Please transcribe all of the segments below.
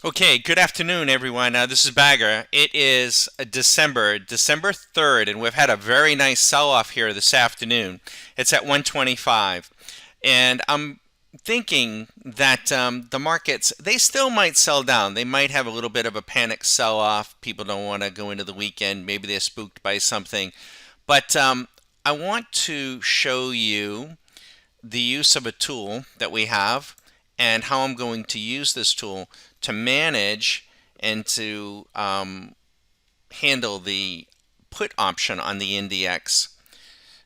Okay, good afternoon, everyone. This is Bagger. It is December 3rd, and we've had a very nice sell-off here this afternoon. It's at 125, and I'm thinking that the markets, they still might sell down. They might have a little bit of a panic sell-off. People don't want to go into the weekend. Maybe they're spooked by something. But I want to show you the use of a tool that we have and how I'm going to use this tool to manage and to handle the put option on the NDX.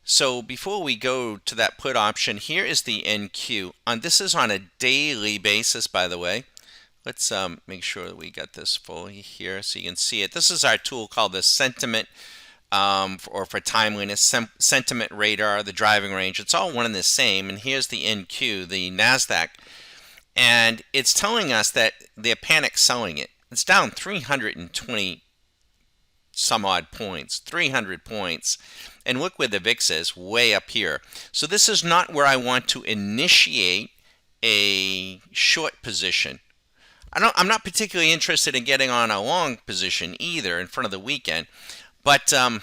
So before we go to that put option, here is the NQ. This is on a daily basis, by the way. Let's make sure that we got this fully here so you can see it. This is our tool called the Sentiment or for timeliness, Sentiment Radar, the driving range. It's all one and the same. And here's the NQ, the NASDAQ. And it's telling us that they're panic selling it. It's down 320 some odd points, 300 points. And look where the VIX is, way up here. So this is not where I want to initiate a short position. I'm not particularly interested in getting on a long position either in front of the weekend, but I'm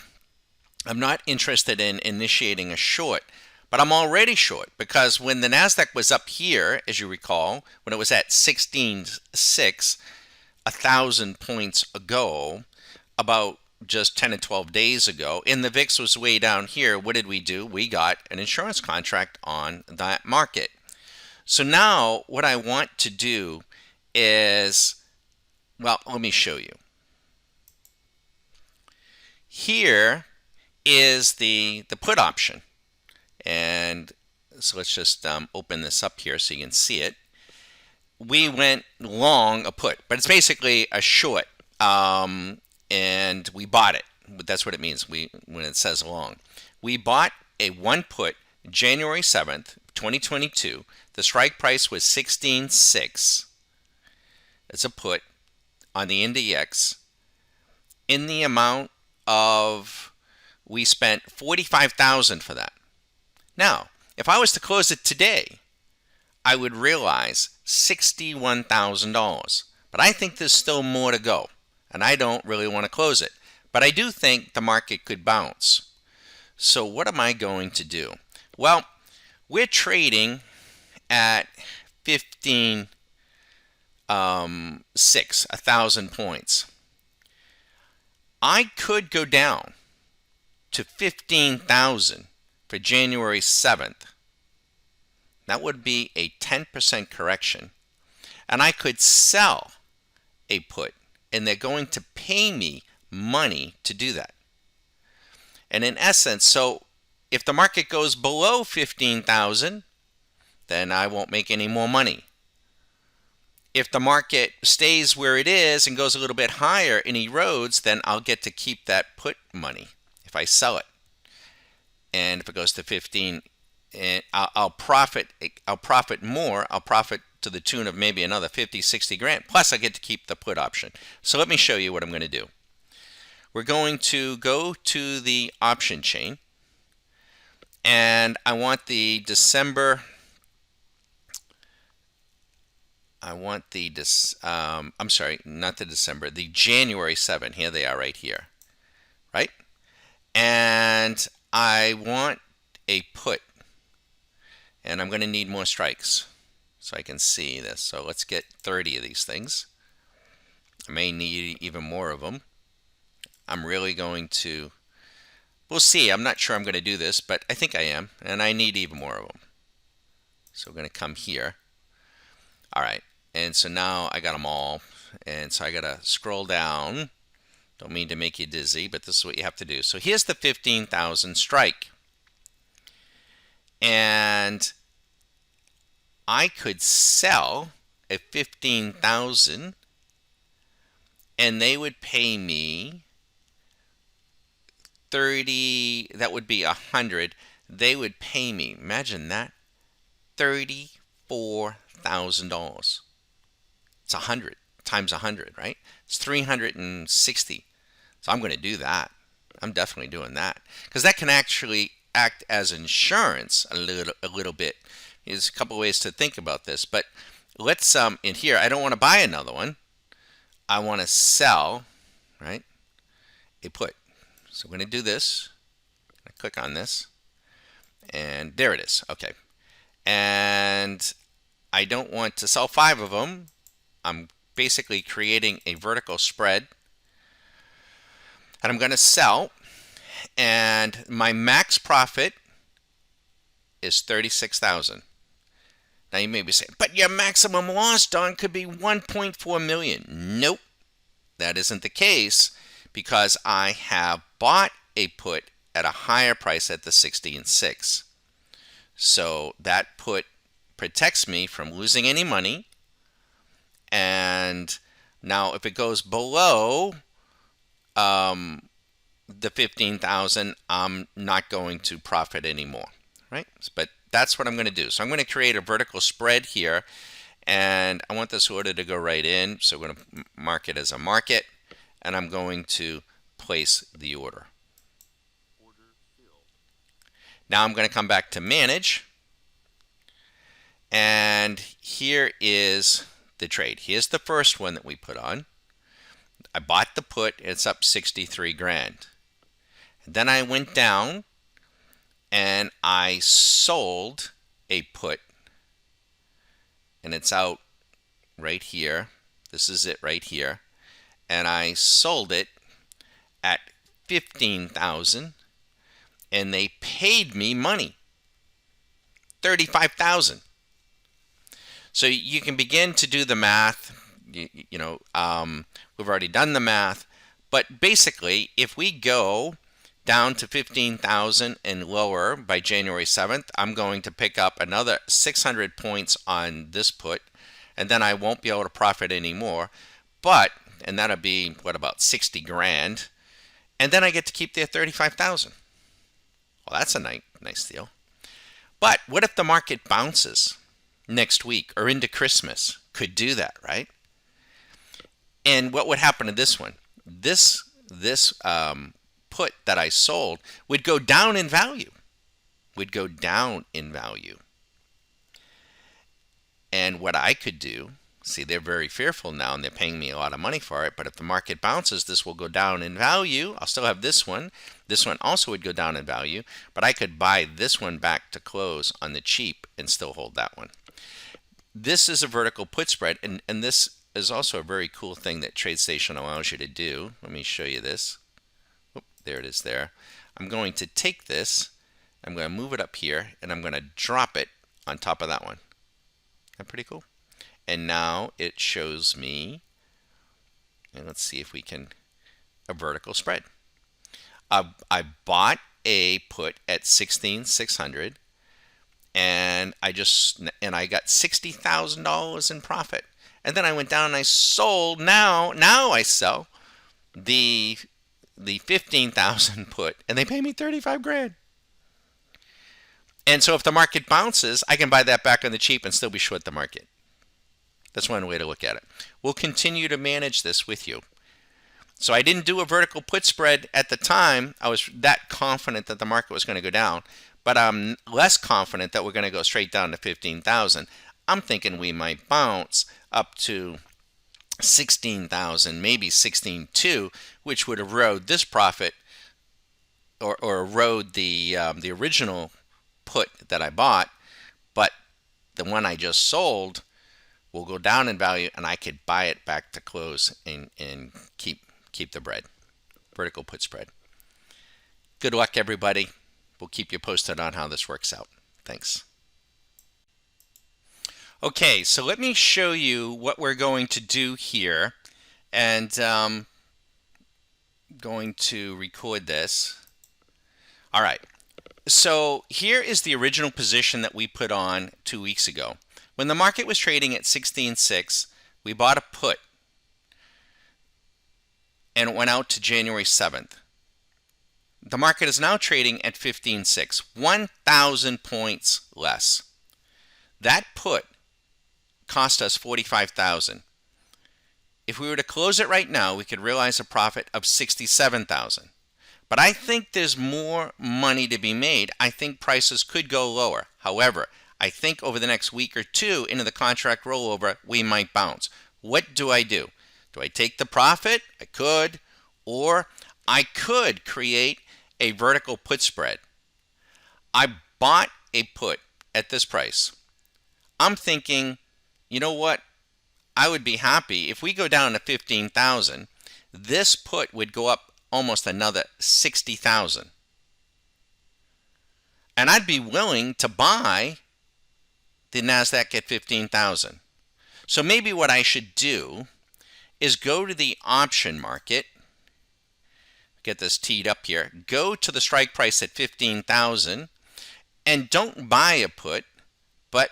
not interested in initiating a short. But I'm already short because when the NASDAQ was up here, as you recall, when it was at 16.6 1,000 points ago, about just 10 and 12 days ago, and the VIX was way down here, what did we do? We got an insurance contract on that market. So now what I want to do is, well, let me show you. Here is the put option. And so let's just open this up here so you can see it. We went long a put, but it's basically a short, and we bought it. That's what it means when it says long. We bought a one put January 7th, 2022. The strike price was 16.6. It's a put on the NDX in the amount of, we spent $45,000 for that. Now, if I was to close it today, I would realize $61,000. But I think there's still more to go, and I don't really want to close it. But I do think the market could bounce. So what am I going to do? Well, we're trading at 15.6, 1,000 points. I could go down to 15,000 for January 7th. That would be a 10% correction. And I could sell a put, and they're going to pay me money to do that. And in essence, so if the market goes below 15,000, then I won't make any more money. If the market stays where it is and goes a little bit higher and erodes, then I'll get to keep that put money if I sell it. And if it goes to 15, and I'll profit more. I'll profit to the tune of maybe another 50, 60 grand. Plus, I get to keep the put option. So let me show you what I'm going to do. We're going to go to the option chain, and I want the December. I'm sorry, not the December, the January 7. Here they are right here, right? And I want a put, and I'm going to need more strikes so I can see this. So let's get 30 of these things. I may need even more of them. I'm really going to, we'll see. I'm not sure I'm going to do this, but I think I am, and I need even more of them. So we're going to come here. All right, and so now I got them all, and so I got to scroll down. Don't mean to make you dizzy, but this is what you have to do. So here's the 15,000 strike. And I could sell at 15,000, and they would pay me 30, that would be 100. They would pay me, imagine that, $34,000. It's 100 times 100, right? It's 360. So I'm going to do that. I'm definitely doing that because that can actually act as insurance a little bit. There's a couple ways to think about this, but let's in here. I don't want to buy another one, I want to sell, right, a put. So I'm going to do this. I click on this, and there it is. Okay. And I don't want to sell 5 of them. I'm basically creating a vertical spread, and I'm going to sell, and my max profit is 36,000. Now you may be saying, but your maximum loss, Don, could be 1.4 million. Nope, that isn't the case, because I have bought a put at a higher price at the 16.6. So that put protects me from losing any money. And now if it goes below the 15,000, I'm not going to profit anymore, right? But that's what I'm going to do. So I'm going to create a vertical spread here, and I want this order to go right in. So we're going to mark it as a market, and I'm going to place the order. Now I'm going to come back to manage, and here is the trade. Here's the first one that we put on. I bought the put. It's up 63 grand. Then I went down and I sold a put, and it's out right here. This is it right here. And I sold it at 15,000, and they paid me money, 35,000. So you can begin to do the math. We've already done the math, but basically, if we go down to 15,000 and lower by January 7th, I'm going to pick up another 600 points on this put, and then I won't be able to profit anymore. And that'll be, about 60 grand, and then I get to keep their 35,000. Well, that's a nice deal. But what if the market bounces next week or into Christmas? Could do that, right? And what would happen to this one? This put that I sold would go down in value. And what I could do, see, they're very fearful now, and they're paying me a lot of money for it. But if the market bounces, this will go down in value. I'll still have this one. This one also would go down in value, but I could buy this one back to close on the cheap and still hold that one. This is a vertical put spread, and this is also a very cool thing that TradeStation allows you to do. Let me show you this. Oop, there it is there. I'm going to take this, I'm going to move it up here, and I'm going to drop it on top of that one. Isn't that pretty cool? And now it shows me, and let's see if we can, a vertical spread. I bought a put at 16,600, and I got $60,000 in profit. And then I went down and I sold. Now I sell the 15,000 put, and they pay me 35 grand. And so if the market bounces, I can buy that back on the cheap and still be short the market. That's one way to look at it. We'll continue to manage this with you. So I didn't do a vertical put spread at the time. I was that confident that the market was going to go down, but I'm less confident that we're going to go straight down to 15,000. I'm thinking we might bounce up to 16,000, maybe 16.2, which would erode this profit, or erode the original put that I bought. But the one I just sold will go down in value, and I could buy it back to close and keep the bread. Vertical put spread. Good luck, everybody. We'll keep you posted on how this works out. Thanks. Okay, so let me show you what we're going to do here, and going to record this. All right, so here is the original position that we put on 2 weeks ago. When the market was trading at 16.6, we bought a put, and it went out to January 7th. The market is now trading at 15.6, 1,000 points less. That put cost us 45,000. If we were to close it right now, we could realize a profit of 67,000. But I think there's more money to be made. I think prices could go lower. However, I think over the next week or two into the contract rollover, we might bounce. What do? Do I take the profit? I could. Or I could create a vertical put spread. I bought a put at this price. I'm thinking, you know what? I would be happy if we go down to 15,000. This put would go up almost another 60,000. And I'd be willing to buy the NASDAQ at 15,000. So maybe what I should do is go to the option market, get this teed up here, go to the strike price at 15,000 and don't buy a put, but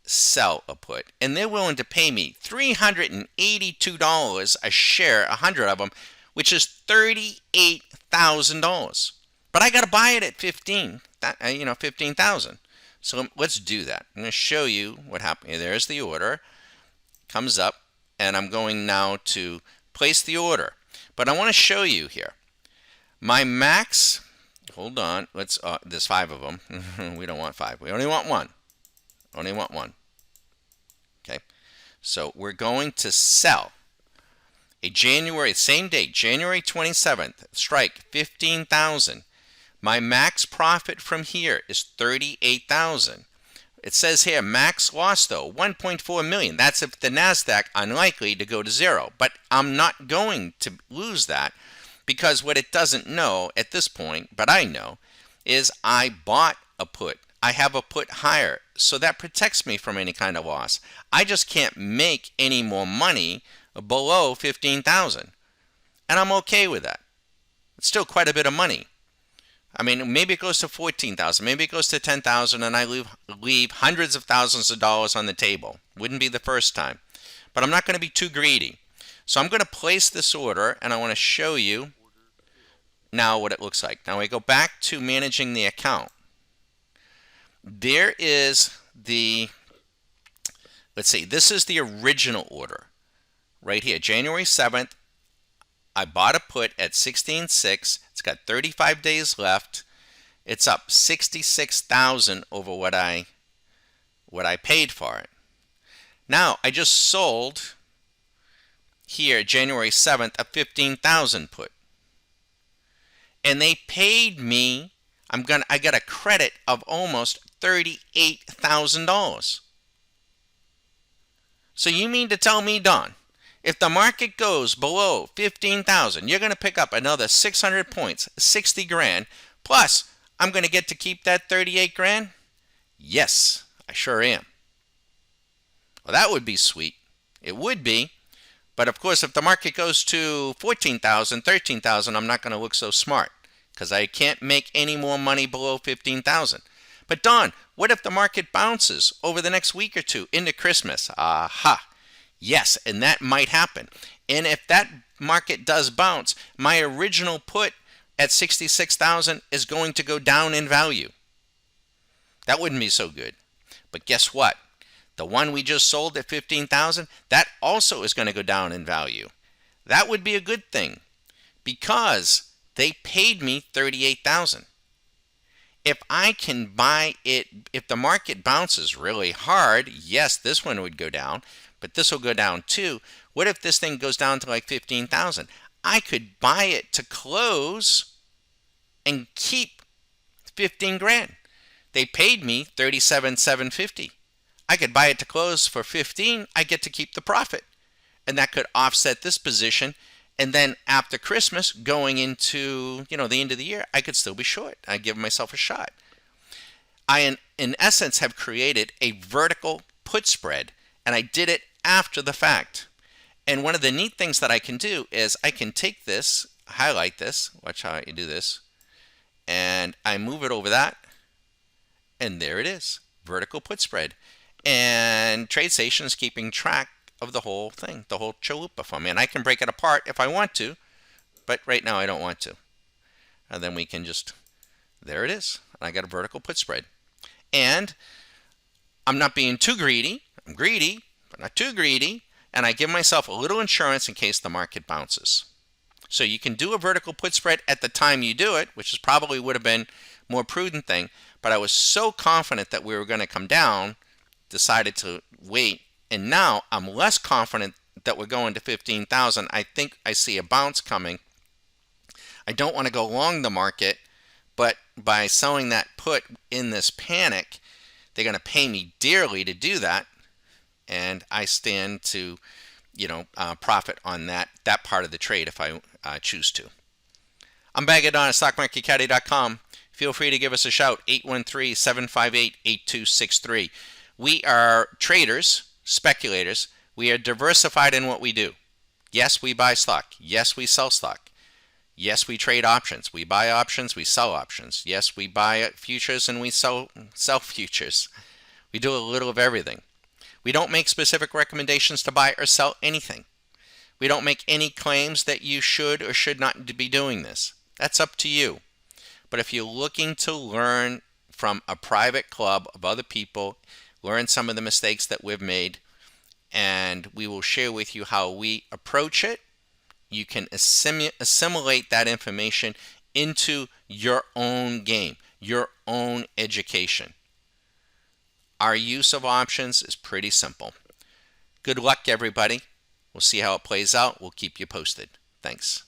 sell a put. And they're willing to pay me $382 a share, 100 of them, which is $38,000. But I got to buy it at 15,000. So let's do that. I'm going to show you what happened. There's the order. Comes up, and I'm going now to place the order. But I want to show you here. My max, hold on, there's 5 of them. We don't want 5. We only want 1. Only want 1. Okay. So we're going to sell a same date, January 27th, strike 15,000. My max profit from here is 38,000. It says here max loss though 1.4 million. That's if the NASDAQ unlikely to go to 0. But I'm not going to lose that because what it doesn't know at this point, but I know, is I bought a put. I have a put higher, so that protects me from any kind of loss. I just can't make any more money below 15,000, and I'm okay with that. It's still quite a bit of money. I mean, maybe it goes to 14,000, maybe it goes to 10,000, and I leave hundreds of thousands of dollars on the table. Wouldn't be the first time, but I'm not going to be too greedy. So I'm going to place this order, and I want to show you now what it looks like. Now we go back to managing the account. There is the, let's see, this is the original order right here, January 7th. I bought a put at 16.6. It's got 35 days left. It's up 66,000 over what I paid for it. Now I just sold here January 7th a 15,000 put, and they paid me. I got a credit of almost $38,000. So you mean to tell me, Don, if the market goes below 15,000, you're going to pick up another 600 points, 60 grand, plus I'm going to get to keep that 38 grand? Yes, I sure am. Well, that would be sweet. It would be. But of course, if the market goes to 14,000, 13,000, I'm not going to look so smart because I can't make any more money below 15,000. But Don, what if the market bounces over the next week or two into Christmas? Aha. Yes, and that might happen. And if that market does bounce, my original put at 66,000 is going to go down in value. That wouldn't be so good. But guess what? The one we just sold at 15,000, that also is going to go down in value. That would be a good thing because they paid me 38,000. If I can buy it, if the market bounces really hard, yes, this one would go down, but this will go down too. What if this thing goes down to like 15,000? I could buy it to close and keep 15 grand. They paid me 37,750. I could buy it to close for 15. I get to keep the profit, and that could offset this position. And then after Christmas, going into the end of the year, I could still be short. I give myself a shot. I, in essence, have created a vertical put spread, and I did it after the fact. And one of the neat things that I can do is I can take this, highlight this, watch how I do this, and I move it over that, and there it is, vertical put spread. And TradeStation is keeping track of the whole thing, the whole chalupa for me. And I can break it apart if I want to, but right now I don't want to. And then we can just, there it is. I got a vertical put spread. And I'm not being too greedy. I'm greedy, but not too greedy. And I give myself a little insurance in case the market bounces. So you can do a vertical put spread at the time you do it, which is probably would have been more prudent thing. But I was so confident that we were going to come down, decided to wait. And now I'm less confident that we're going to 15,000. I think I see a bounce coming. I don't want to go long the market, but by selling that put in this panic, they're going to pay me dearly to do that, and I stand to, profit on that part of the trade if I choose to. I'm Bagadon at StockMarketCaddy.com. Feel free to give us a shout, 813-758-8263. We are traders, speculators. We are diversified in what we do. Yes, we buy stock. Yes, we sell stock. Yes, we trade options. We buy options, we sell options. Yes, we buy futures and we sell futures. We do a little of everything. We don't make specific recommendations to buy or sell anything. We don't make any claims that you should or should not be doing this. That's up to you. But if you're looking to learn from a private club of other people, learn some of the mistakes that we've made, and we will share with you how we approach it, you can assimilate that information into your own game, your own education. Our use of options is pretty simple. Good luck, everybody. We'll see how it plays out. We'll keep you posted. Thanks.